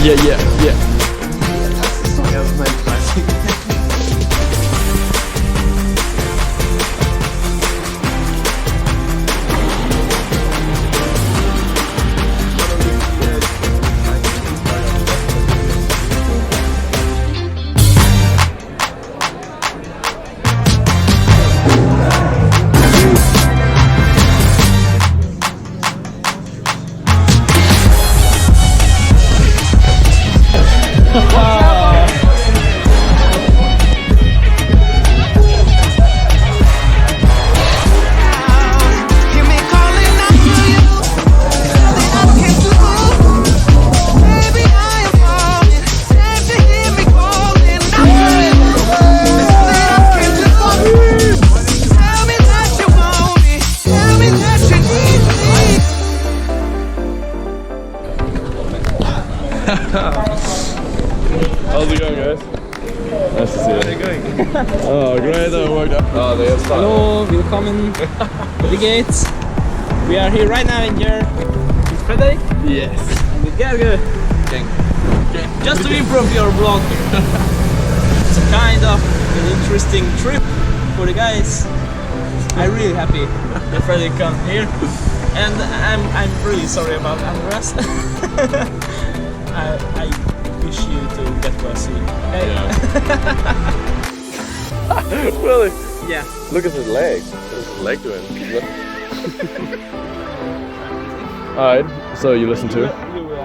Yeah. That was my classic. How's it going, guys? Nice to see you. How's it going? Oh, great, that worked out. Oh, they have started. Hello, welcome to the gates. We are here right now in Györ with Frederick Yes. and with Györ. Just to improve your vlog. It's a kind of an interesting trip for the guys. I'm really happy that Frederick come here, and I'm really sorry about Andreas. I wish you to get well soon. Okay? Yeah. Really? Yeah. Look at his leg. What's his leg doing? Alright, so you listen to it? You will.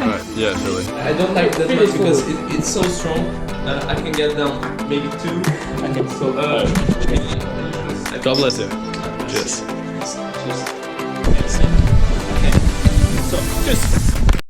Alright, yeah, surely. I don't like that much because it's so strong. I can get down maybe 2. I can so. God bless you. Cheers. Just. Okay. So, just.